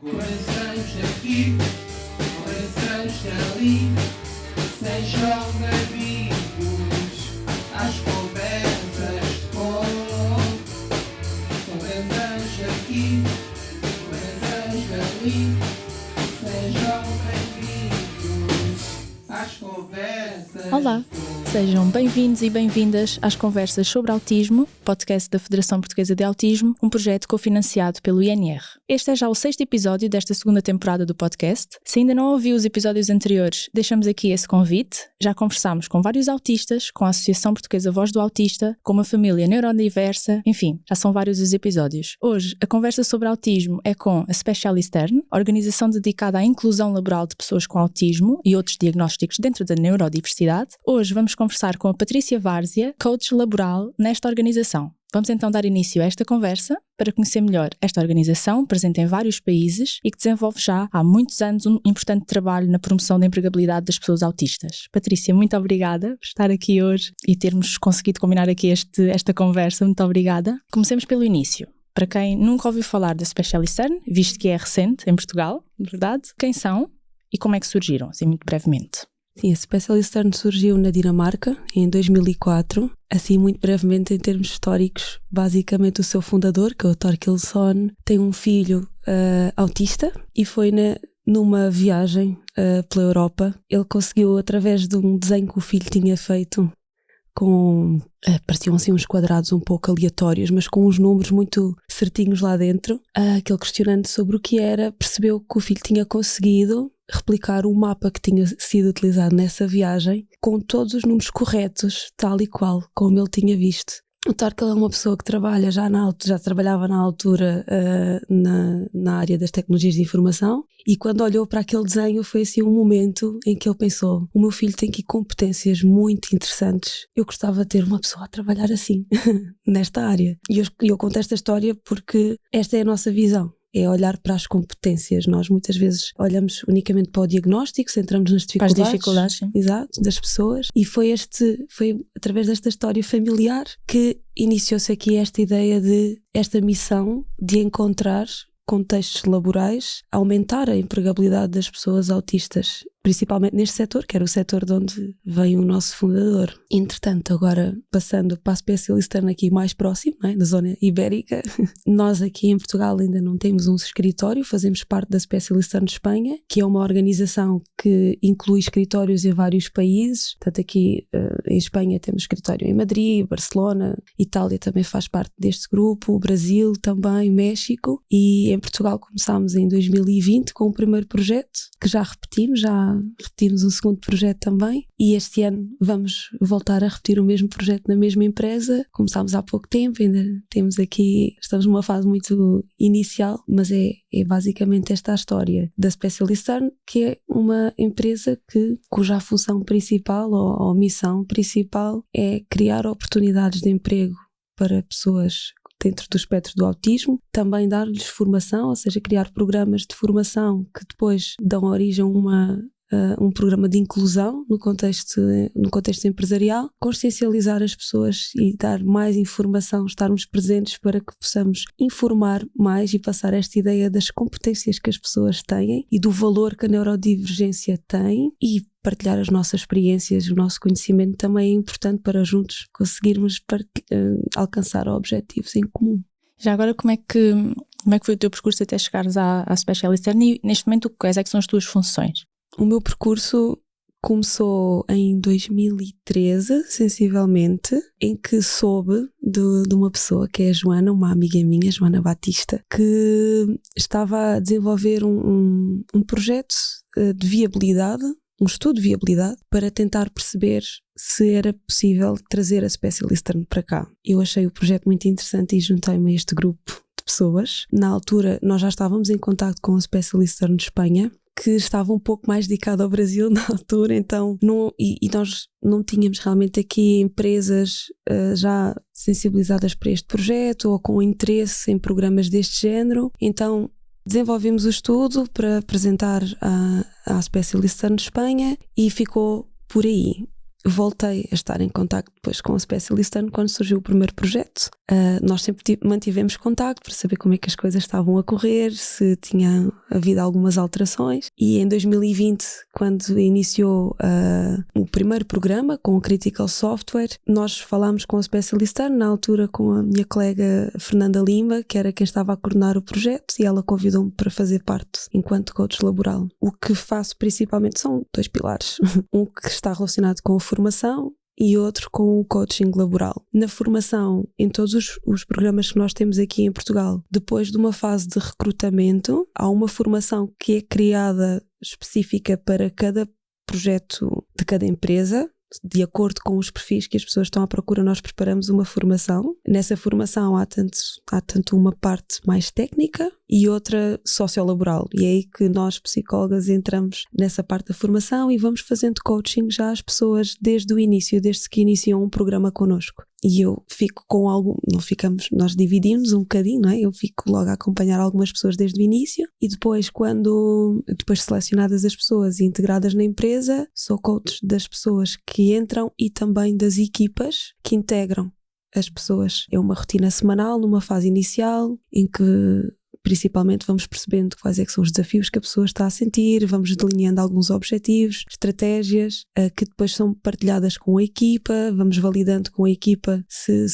Corações aqui, corações ali, sejam bem-vindos às conversas corações aqui, corações ali, sejam bem-vindos às conversas. Olá, sejam bem-vindos e bem-vindas às Conversas sobre Autismo, podcast da Federação Portuguesa de Autismo, um projeto cofinanciado pelo INR. Este é já o 6º episódio desta segunda temporada do podcast. Se ainda não ouviu os episódios anteriores, deixamos aqui esse convite. Já conversámos com vários autistas, com a Associação Portuguesa Voz do Autista, com uma família neurodiversa, enfim, já são vários os episódios. Hoje, a conversa sobre autismo é com a Specialistern, organização dedicada à inclusão laboral de pessoas com autismo e outros diagnósticos dentro da neurodiversidade. Hoje vamos conversar com a Patrícia Várzea, coach laboral nesta organização. Vamos então dar início a esta conversa para conhecer melhor esta organização, presente em vários países e que desenvolve já há muitos anos um importante trabalho na promoção da empregabilidade das pessoas autistas. Patrícia, muito obrigada por estar aqui hoje e termos conseguido combinar aqui esta conversa. Muito obrigada. Comecemos pelo início. Para quem nunca ouviu falar da Specialistern, visto que é recente em Portugal, na verdade, quem são e como é que surgiram, assim muito brevemente? Sim, a Specialistern surgiu na Dinamarca em 2004, assim muito brevemente em termos históricos. Basicamente o seu fundador, que é o Thorkilsson, tem um filho autista e foi numa viagem pela Europa. Ele conseguiu, através de um desenho que o filho tinha feito, pareciam assim uns quadrados um pouco aleatórios, mas com uns números muito certinhos lá dentro, aquele questionando sobre o que era, percebeu que o filho tinha conseguido replicar o mapa que tinha sido utilizado nessa viagem com todos os números corretos, tal e qual como ele tinha visto. O Thorkel é uma pessoa que trabalha já trabalhava na altura na área das tecnologias de informação, e quando olhou para aquele desenho foi assim um momento em que ele pensou: o meu filho tem aqui competências muito interessantes, eu gostava de ter uma pessoa a trabalhar assim nesta área. E eu conto esta história porque esta é a nossa visão. É olhar para as competências. Nós muitas vezes olhamos unicamente para o diagnóstico, centramos nas dificuldades. Para as dificuldades, sim. Exato, das pessoas. E foi através desta história familiar que iniciou-se aqui esta missão de encontrar contextos laborais, aumentar a empregabilidade das pessoas autistas, principalmente neste setor, que era o setor de onde vem o nosso fundador. Entretanto, agora passando para a Specialistern aqui mais próximo, não é? Na zona ibérica, nós aqui em Portugal ainda não temos um escritório, fazemos parte da Specialistern de Espanha, que é uma organização que inclui escritórios em vários países. Portanto, aqui em Espanha temos escritório em Madrid, Barcelona, Itália também faz parte deste grupo, Brasil também, México, e em Portugal começámos em 2020 com o primeiro projeto, que já repetimos um segundo projeto também, e este ano vamos voltar a repetir o mesmo projeto na mesma empresa. Começámos há pouco tempo, ainda estamos numa fase muito inicial, mas é basicamente esta a história da Specialistern, que é uma empresa cuja função principal ou missão principal é criar oportunidades de emprego para pessoas dentro do espectro do autismo, também dar-lhes formação, ou seja, criar programas de formação que depois dão origem a um programa de inclusão no contexto empresarial, consciencializar as pessoas e dar mais informação, estarmos presentes para que possamos informar mais e passar esta ideia das competências que as pessoas têm e do valor que a neurodivergência tem, e partilhar as nossas experiências, o nosso conhecimento também é importante para juntos conseguirmos alcançar objetivos em comum. Já agora, como é que foi o teu percurso até chegares à Specialistern e neste momento quais é que são as tuas funções? O meu percurso começou em 2013, sensivelmente, em que soube de uma pessoa que é a Joana, uma amiga minha, Joana Batista, que estava a desenvolver um projeto de viabilidade, um estudo de viabilidade, para tentar perceber se era possível trazer a Specialistern para cá. Eu achei o projeto muito interessante e juntei-me a este grupo de pessoas. Na altura, nós já estávamos em contacto com a Specialistern de Espanha, que estava um pouco mais dedicado ao Brasil na altura, então nós não tínhamos realmente aqui empresas já sensibilizadas para este projeto ou com interesse em programas deste género. Então desenvolvemos o estudo para apresentar à Specialistern de Espanha e ficou por aí. voltei a estar em contacto depois com a Specialist Learn quando surgiu o primeiro projeto. Nós sempre mantivemos contacto para saber como é que as coisas estavam a correr, se tinha havido algumas alterações, e em 2020, quando iniciou o primeiro programa com o Critical Software, nós falámos com a Specialist Learn, na altura com a minha colega Fernanda Lima, que era quem estava a coordenar o projeto, e ela convidou-me para fazer parte enquanto coach laboral. O que faço principalmente são 2 pilares. Um que está relacionado com a formação e outro com o coaching laboral. Na formação, em todos os programas que nós temos aqui em Portugal, depois de uma fase de recrutamento, há uma formação que é criada específica para cada projeto de cada empresa. De acordo com os perfis que as pessoas estão à procura, nós preparamos uma formação. Nessa formação há tanto uma parte mais técnica e outra sociolaboral. E é aí que nós, psicólogas, entramos nessa parte da formação e vamos fazendo coaching já às pessoas desde o início, desde que iniciam um programa connosco. E eu fico com algo, nós dividimos um bocadinho, não é? Eu fico logo a acompanhar algumas pessoas desde o início e depois selecionadas as pessoas e integradas na empresa, sou coach das pessoas que entram e também das equipas que integram as pessoas. É uma rotina semanal, numa fase inicial, em que principalmente vamos percebendo quais é que são os desafios que a pessoa está a sentir, vamos delineando alguns objetivos, estratégias que depois são partilhadas com a equipa, vamos validando com a equipa se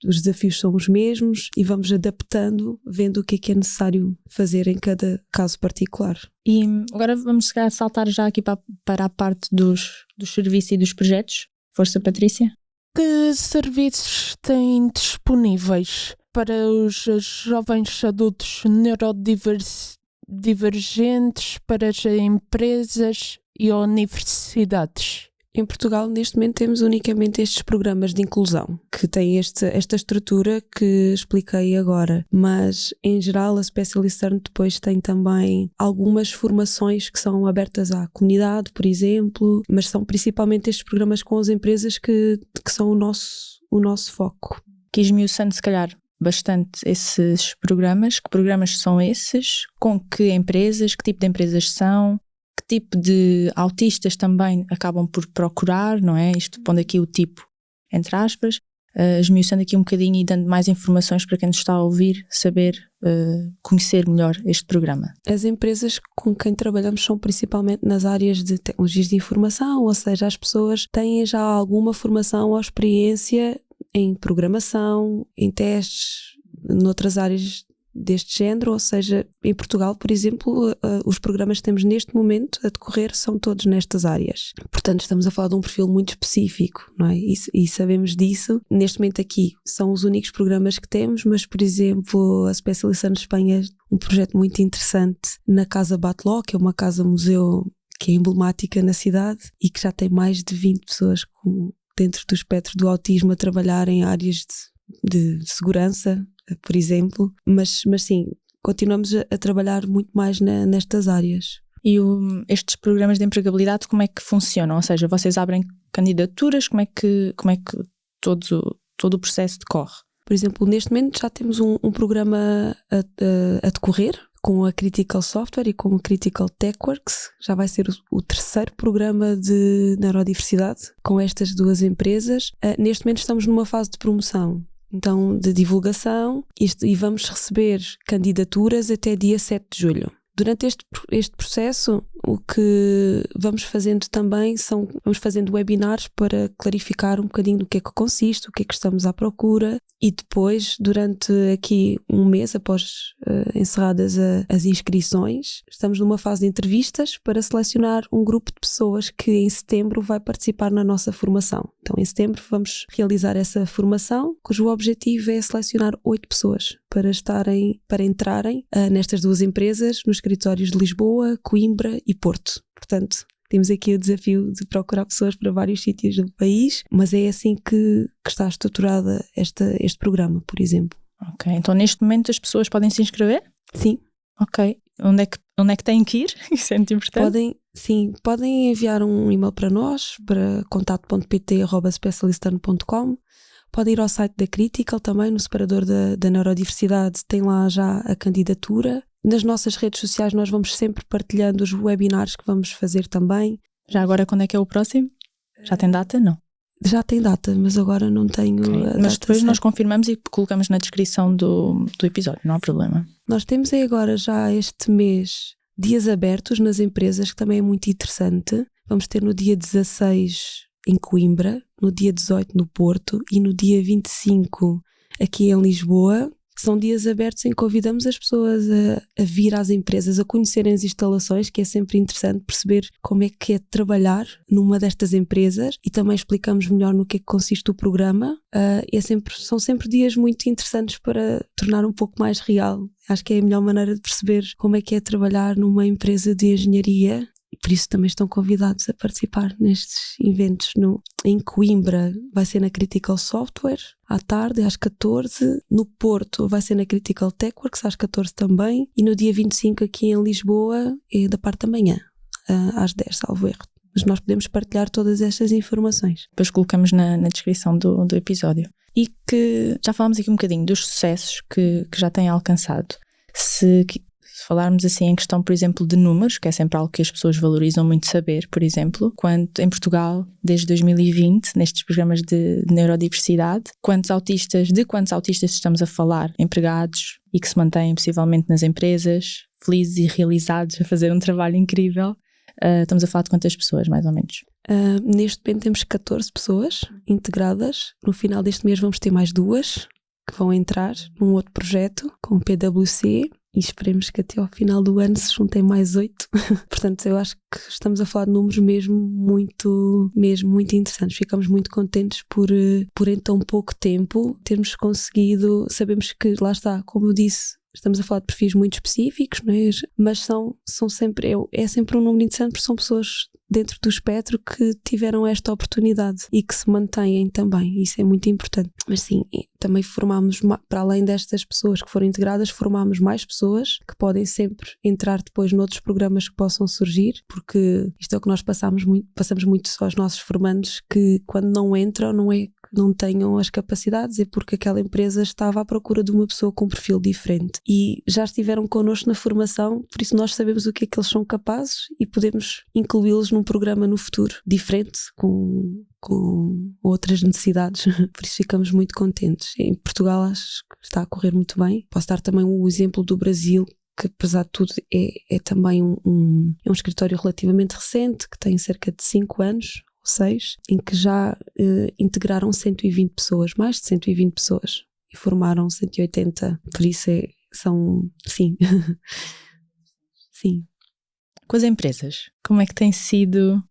os desafios são os mesmos e vamos adaptando, vendo o que é necessário fazer em cada caso particular. E agora vamos saltar já aqui para a parte dos serviços e dos projetos. Força, Patrícia. Que serviços têm disponíveis para os jovens adultos neurodivergentes, para as empresas e universidades? Em Portugal, neste momento, temos unicamente estes programas de inclusão, que têm esta estrutura que expliquei agora. Mas, em geral, a Specialist Learn depois tem também algumas formações que são abertas à comunidade, por exemplo, mas são principalmente estes programas com as empresas que são o nosso foco. Que esmiuçando, se calhar, bastante esses programas. Que programas são esses? Com que empresas? Que tipo de empresas são? Que tipo de autistas também acabam por procurar, não é? Isto pondo aqui o tipo entre aspas, esmiuçando aqui um bocadinho e dando mais informações para quem nos está a ouvir saber conhecer melhor este programa. As empresas com quem trabalhamos são principalmente nas áreas de tecnologias de informação, ou seja, as pessoas têm já alguma formação ou experiência em programação, em testes, noutras áreas deste género, ou seja, em Portugal, por exemplo, os programas que temos neste momento a decorrer são todos nestas áreas. Portanto, estamos a falar de um perfil muito específico, não é? E sabemos disso. Neste momento aqui são os únicos programas que temos, mas, por exemplo, a Specialist Learn Espanha é um projeto muito interessante na Casa Batlló, que é uma casa-museu que é emblemática na cidade e que já tem mais de 20 pessoas dentro do espectro do autismo a trabalhar em áreas de segurança, por exemplo, mas sim, continuamos a trabalhar muito mais nestas áreas. E estes programas de empregabilidade, como é que funcionam? Ou seja, vocês abrem candidaturas, como é que todo o processo decorre? Por exemplo, neste momento já temos um programa a decorrer com a Critical Software e com a Critical TechWorks. Já vai ser o terceiro programa de neurodiversidade com estas duas empresas. Neste momento estamos numa fase de promoção, então de divulgação, e vamos receber candidaturas até dia 7 de julho. Durante este processo, o que vamos fazendo também vamos fazendo webinars para clarificar um bocadinho do que é que consiste, o que é que estamos à procura, e depois, durante aqui um mês após encerradas as inscrições, estamos numa fase de entrevistas para selecionar um grupo de pessoas que em setembro vai participar na nossa formação. Então em setembro vamos realizar essa formação, cujo objetivo é selecionar 8 pessoas para entrarem nestas duas empresas, nos escritórios de Lisboa, Coimbra e Porto. Portanto, temos aqui o desafio de procurar pessoas para vários sítios do país, mas é assim que está estruturada este programa, por exemplo. Ok, então neste momento as pessoas podem se inscrever? Sim. Ok, onde é que têm que ir? Isso é muito importante. Podem enviar um e-mail para nós, para contato.pt@specialistlearn.com. Podem ir ao site da Critical também, no separador da neurodiversidade, tem lá já a candidatura. Nas nossas redes sociais nós vamos sempre partilhando os webinars que vamos fazer também. Já agora, quando é que é o próximo? Já tem data? Não. Já tem data, mas agora não tenho Ok. a Mas data depois nós certa. confirmamos e colocamos na descrição do episódio, não há problema. Nós temos aí agora já este mês dias abertos nas empresas, que também é muito interessante. Vamos ter no dia 16 em Coimbra, no dia 18 no Porto e no dia 25 aqui em Lisboa. São dias abertos em que convidamos as pessoas a vir às empresas, a conhecerem as instalações, que é sempre interessante perceber como é que é trabalhar numa destas empresas, e também explicamos melhor no que é que consiste o programa. São sempre dias muito interessantes para tornar um pouco mais real. Acho que é a melhor maneira de perceber como é que é trabalhar numa empresa de engenharia. E por isso também estão convidados a participar nestes eventos. Em Coimbra vai ser na Critical Software, à tarde, às 14. No Porto vai ser na Critical TechWorks, às 14 também. E no dia 25 aqui em Lisboa é da parte da manhã, às 10, salvo erro. Mas nós podemos partilhar todas estas informações. Depois colocamos na descrição do episódio. E que já falámos aqui um bocadinho dos sucessos que já têm alcançado. Se falarmos assim em questão, por exemplo, de números, que é sempre algo que as pessoas valorizam muito saber, por exemplo, quanto em Portugal, desde 2020, nestes programas de neurodiversidade, de quantos autistas estamos a falar, empregados e que se mantêm possivelmente nas empresas, felizes e realizados a fazer um trabalho incrível. Estamos a falar de quantas pessoas, mais ou menos? Neste momento temos 14 pessoas integradas. No final deste mês vamos ter mais 2 que vão entrar num outro projeto com o PwC. E esperemos que até ao final do ano se juntem mais 8. Portanto, eu acho que estamos a falar de números mesmo muito interessantes. Ficamos muito contentes por em tão pouco tempo termos conseguido. Sabemos que, lá está, como eu disse, estamos a falar de perfis muito específicos, não é? Mas são sempre, é sempre um número interessante, porque são pessoas dentro do espectro que tiveram esta oportunidade e que se mantêm também. Isso é muito importante. Mas sim, também formámos, para além destas pessoas que foram integradas, formámos mais pessoas que podem sempre entrar depois noutros programas que possam surgir, porque isto é o que nós passamos muito aos nossos formandos, que quando não entram não é que não tenham as capacidades, é porque aquela empresa estava à procura de uma pessoa com um perfil diferente e já estiveram connosco na formação, por isso nós sabemos o que é que eles são capazes e podemos incluí-los num programa no futuro diferente, com outras necessidades. Por isso ficamos muito contentes. Em Portugal acho que está a correr muito bem. Posso dar também o exemplo do Brasil, que apesar de tudo é também um escritório relativamente recente, que tem cerca de 5 anos ou 6, em que já integraram 120 pessoas, mais de 120 pessoas, e formaram 180. Por isso sim. Sim. Com as empresas, como é que tem sido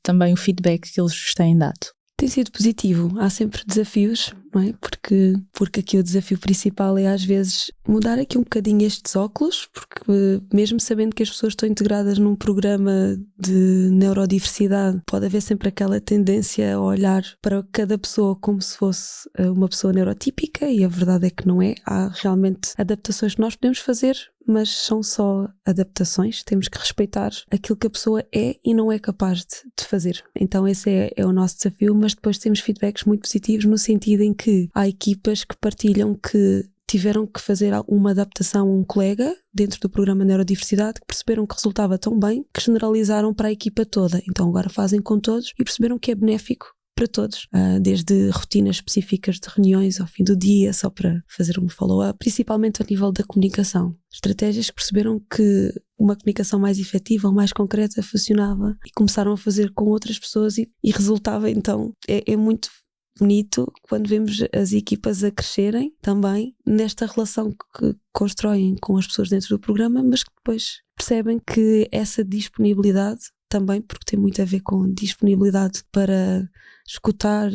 também o feedback que eles vos têm dado? Tem sido positivo. Há sempre desafios, não é? Porque aqui o desafio principal é às vezes mudar aqui um bocadinho estes óculos, porque mesmo sabendo que as pessoas estão integradas num programa de neurodiversidade, pode haver sempre aquela tendência a olhar para cada pessoa como se fosse uma pessoa neurotípica, e a verdade é que não é. Há realmente adaptações que nós podemos fazer, mas são só adaptações. Temos que respeitar aquilo que a pessoa é e não é capaz de fazer. Então esse é o nosso desafio, mas depois temos feedbacks muito positivos no sentido em que há equipas que partilham que tiveram que fazer uma adaptação a um colega dentro do programa Neurodiversidade, que perceberam que resultava tão bem que generalizaram para a equipa toda. Então agora fazem com todos e perceberam que é benéfico para todos, desde rotinas específicas de reuniões ao fim do dia, só para fazer um follow-up, principalmente a nível da comunicação. Estratégias que perceberam que uma comunicação mais efetiva ou mais concreta funcionava e começaram a fazer com outras pessoas e resultava. Então é muito bonito quando vemos as equipas a crescerem também nesta relação que constroem com as pessoas dentro do programa, mas que depois percebem que essa disponibilidade também, porque tem muito a ver com disponibilidade para escutar,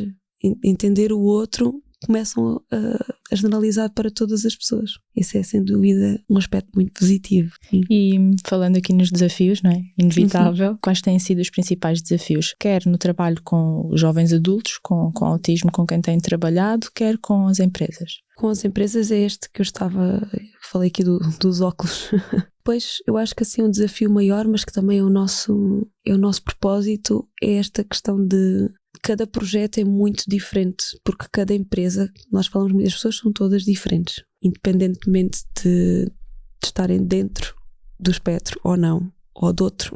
entender o outro, começam a generalizar para todas as pessoas. Esse é sem dúvida um aspecto muito positivo. Sim. E falando aqui nos desafios, não é? Inevitável, quais têm sido os principais desafios? Quer no trabalho com os jovens adultos, com autismo, com quem têm trabalhado, quer com as empresas? Com as empresas é este que falei aqui dos óculos. Pois eu acho que assim um desafio maior, mas que também é o nosso propósito, é esta questão de cada projeto é muito diferente, porque cada empresa, nós falamos muito, as pessoas são todas diferentes, independentemente de estarem dentro do espectro ou não, ou de outro,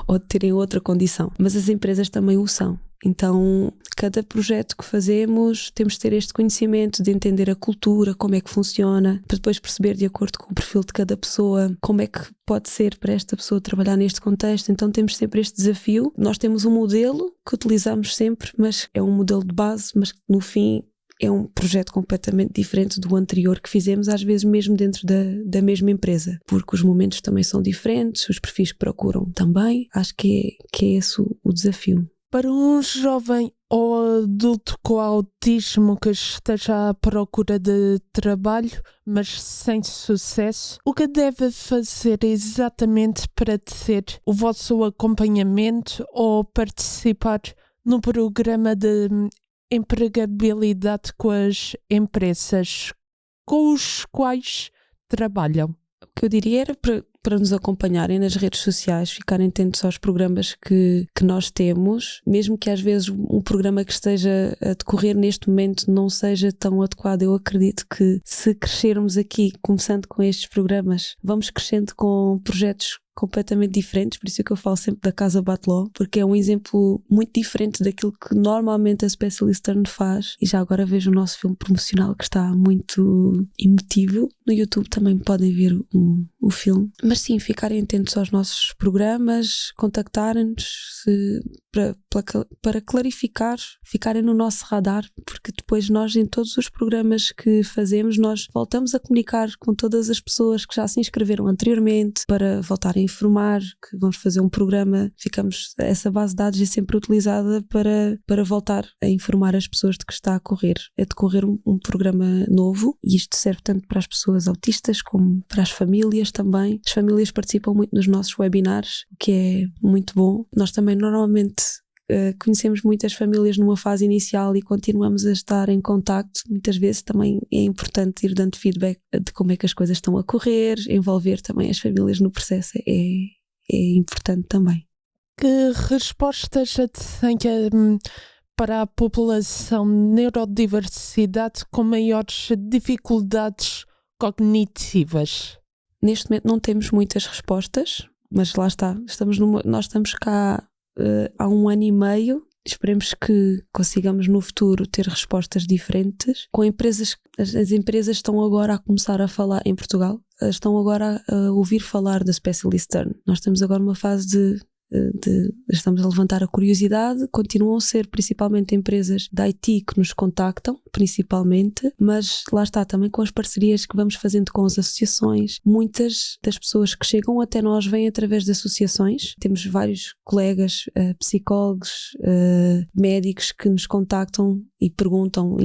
ou de terem outra condição. Mas as empresas também o são. Então, cada projeto que fazemos, temos de ter este conhecimento de entender a cultura, como é que funciona, para depois perceber, de acordo com o perfil de cada pessoa, como é que pode ser para esta pessoa trabalhar neste contexto. Então temos sempre este desafio. Nós temos um modelo que utilizamos sempre, mas é um modelo de base, mas no fim é um projeto completamente diferente do anterior que fizemos, às vezes mesmo dentro da mesma empresa, porque os momentos também são diferentes, os perfis que procuram também. Acho que é esse o desafio. Para um jovem ou adulto com autismo que esteja à procura de trabalho, mas sem sucesso, o que deve fazer exatamente para ter o vosso acompanhamento ou participar no programa de empregabilidade com as empresas com os quais trabalham? O que eu diria era para nos acompanharem nas redes sociais, ficarem atentos aos programas que nós temos, mesmo que às vezes um programa que esteja a decorrer neste momento não seja tão adequado. Eu acredito que se crescermos aqui, começando com estes programas, vamos crescendo com projetos completamente diferentes, por isso é que eu falo sempre da Casa Bateló, porque é um exemplo muito diferente daquilo que normalmente a Specialist Turn faz. E já agora vejo o nosso filme promocional, que está muito emotivo. No YouTube também podem ver o filme. Mas sim, ficarem atentos aos nossos programas, contactarem-nos para clarificar, ficarem no nosso radar, porque depois nós, em todos os programas que fazemos, nós voltamos a comunicar com todas as pessoas que já se inscreveram anteriormente, para voltarem a informar que vamos fazer um programa. Essa base de dados é sempre utilizada para voltar a informar as pessoas de que está a decorrer um programa novo, e isto serve tanto para as pessoas autistas como para as famílias também. As famílias participam muito nos nossos webinars, o que é muito bom. Nós também normalmente conhecemos muitas famílias numa fase inicial e continuamos a estar em contacto. Muitas vezes também é importante ir dando feedback de como é que as coisas estão a correr, envolver também as famílias no processo é importante também. Que respostas tem para a população neurodiversidade com maiores dificuldades cognitivas? Neste momento não temos muitas respostas, mas lá está, nós estamos cá há 1 ano e meio. Esperemos que consigamos no futuro ter respostas diferentes. Com empresas, as empresas estão agora a começar a falar em Portugal, estão agora a ouvir falar da Specialist Turn. Nós estamos agora numa fase estamos a levantar a curiosidade. Continuam a ser principalmente empresas da IT que nos contactam, principalmente, mas lá está também com as parcerias que vamos fazendo com as associações. Muitas das pessoas que chegam até nós vêm através de associações. Temos vários colegas, psicólogos, médicos que nos contactam e perguntam,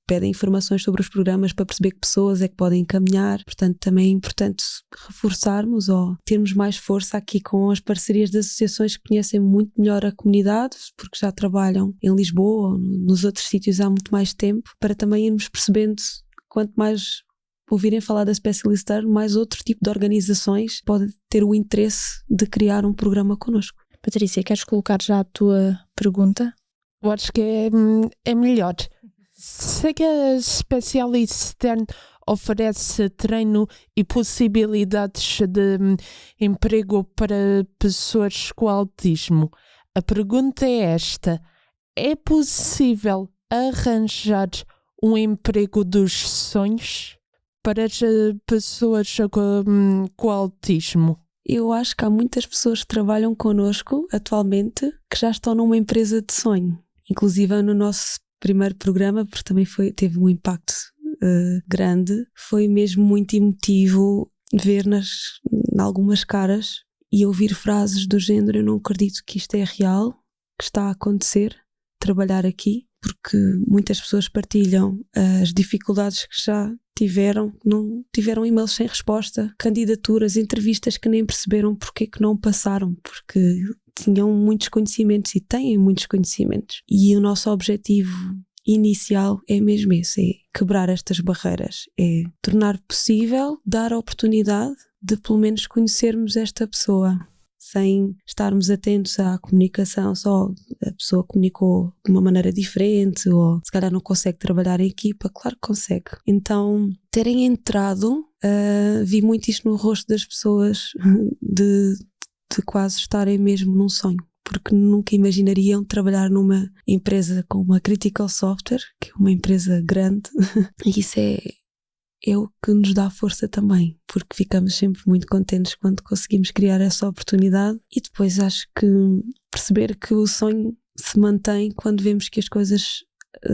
pedem informações sobre os programas para perceber que pessoas é que podem encaminhar. Portanto, também é importante reforçarmos ou termos mais força aqui com as parcerias das associações que conhecem muito melhor a comunidade, porque já trabalham em Lisboa ou nos outros sítios há muito mais tempo, para também irmos percebendo, quanto mais ouvirem falar da Specialist Turn, mais outro tipo de organizações pode ter o interesse de criar um programa connosco. Patrícia, queres colocar já a tua pergunta? Eu acho que é melhor. Sei que a Specialist Turn oferece treino e possibilidades de emprego para pessoas com autismo. A pergunta é esta: é possível arranjar um emprego dos sonhos para as pessoas com autismo? Eu acho que há muitas pessoas que trabalham connosco atualmente que já estão numa empresa de sonho. Inclusive no nosso primeiro programa, porque também teve um impacto grande, foi mesmo muito emotivo ver em algumas caras e ouvir frases do género: eu não acredito que isto é real, que está a acontecer, trabalhar aqui, porque muitas pessoas partilham as dificuldades que já tiveram, não tiveram e-mails sem resposta, candidaturas, entrevistas que nem perceberam porque que não passaram, porque tinham muitos conhecimentos e têm muitos conhecimentos. E o nosso objetivo inicial é mesmo esse, é quebrar estas barreiras, é tornar possível dar a oportunidade de pelo menos conhecermos esta pessoa, sem estarmos atentos à comunicação, só a pessoa comunicou de uma maneira diferente ou se calhar não consegue trabalhar em equipa. Claro que consegue. Então, terem entrado, vi muito isto no rosto das pessoas, de de quase estarem mesmo num sonho, porque nunca imaginariam trabalhar numa empresa com uma Critical Software, que é uma empresa grande, e isso é o que nos dá força também, porque ficamos sempre muito contentes quando conseguimos criar essa oportunidade. E depois acho que perceber que o sonho se mantém quando vemos que as coisas,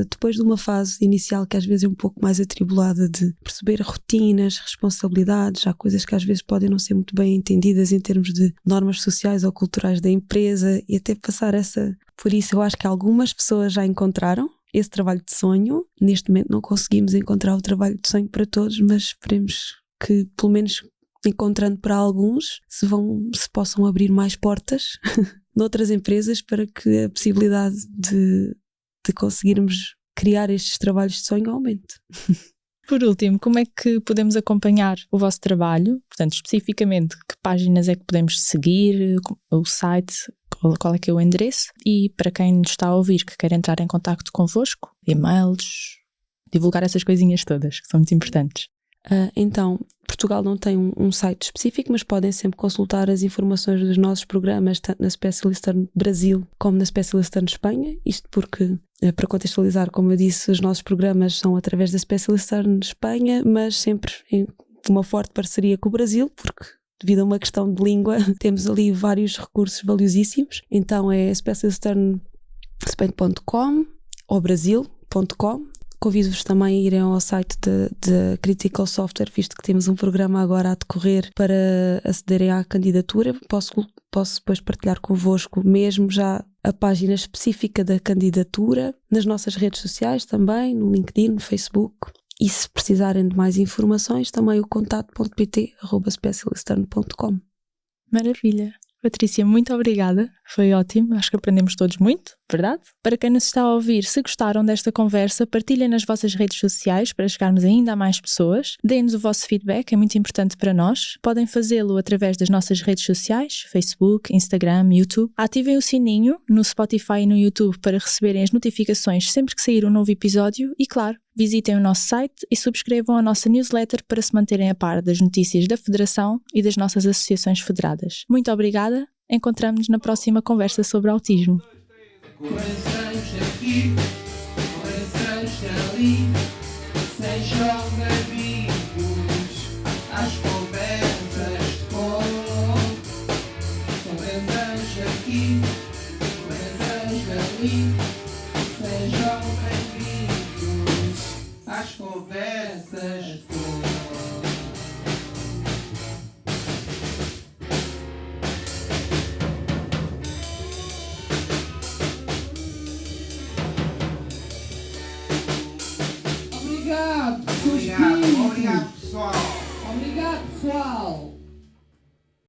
depois de uma fase inicial que às vezes é um pouco mais atribulada, de perceber rotinas, responsabilidades, há coisas que às vezes podem não ser muito bem entendidas em termos de normas sociais ou culturais da empresa, e até passar essa... Por isso eu acho que algumas pessoas já encontraram esse trabalho de sonho. Neste momento não conseguimos encontrar o trabalho de sonho para todos, mas esperemos que pelo menos encontrando para alguns se possam abrir mais portas noutras empresas para que a possibilidade de conseguirmos criar estes trabalhos de sonho aumente. Por último, como é que podemos acompanhar o vosso trabalho? Portanto, especificamente, que páginas é que podemos seguir, o site, qual é que é o endereço? E para quem nos está a ouvir que quer entrar em contacto convosco, e-mails, divulgar essas coisinhas todas, que são muito importantes. Então, Portugal não tem um site específico, mas podem sempre consultar as informações dos nossos programas, tanto na Specialist Turn Brasil como na Specialist Turn Espanha. Isto porque, para contextualizar, como eu disse, os nossos programas são através da Specialist Turn Espanha, mas sempre em uma forte parceria com o Brasil, porque devido a uma questão de língua temos ali vários recursos valiosíssimos. Então é specialistturnspain.com ou brasil.com. Convido-vos também a irem ao site de Critical Software, visto que temos um programa agora a decorrer para acederem à candidatura. Posso depois partilhar convosco mesmo já a página específica da candidatura, nas nossas redes sociais também, no LinkedIn, no Facebook. E se precisarem de mais informações, também o contato.pt@specialistturn.com. Maravilha! Patrícia, muito obrigada, foi ótimo, acho que aprendemos todos muito, verdade? Para quem nos está a ouvir, se gostaram desta conversa, partilhem nas vossas redes sociais para chegarmos ainda a mais pessoas, deem-nos o vosso feedback, é muito importante para nós, podem fazê-lo através das nossas redes sociais, Facebook, Instagram, YouTube, ativem o sininho no Spotify e no YouTube para receberem as notificações sempre que sair um novo episódio e, claro, visitem o nosso site e subscrevam a nossa newsletter para se manterem a par das notícias da Federação e das nossas associações federadas. Muito obrigada, encontramos-nos na próxima conversa sobre autismo. Corações aqui, corações ali, sejam bem-vindos às conversas com corações aqui, corações ali, sejam bem-vindos às conversas com... Obrigado, pessoal. Obrigado, pessoal. Obrigado, pessoal.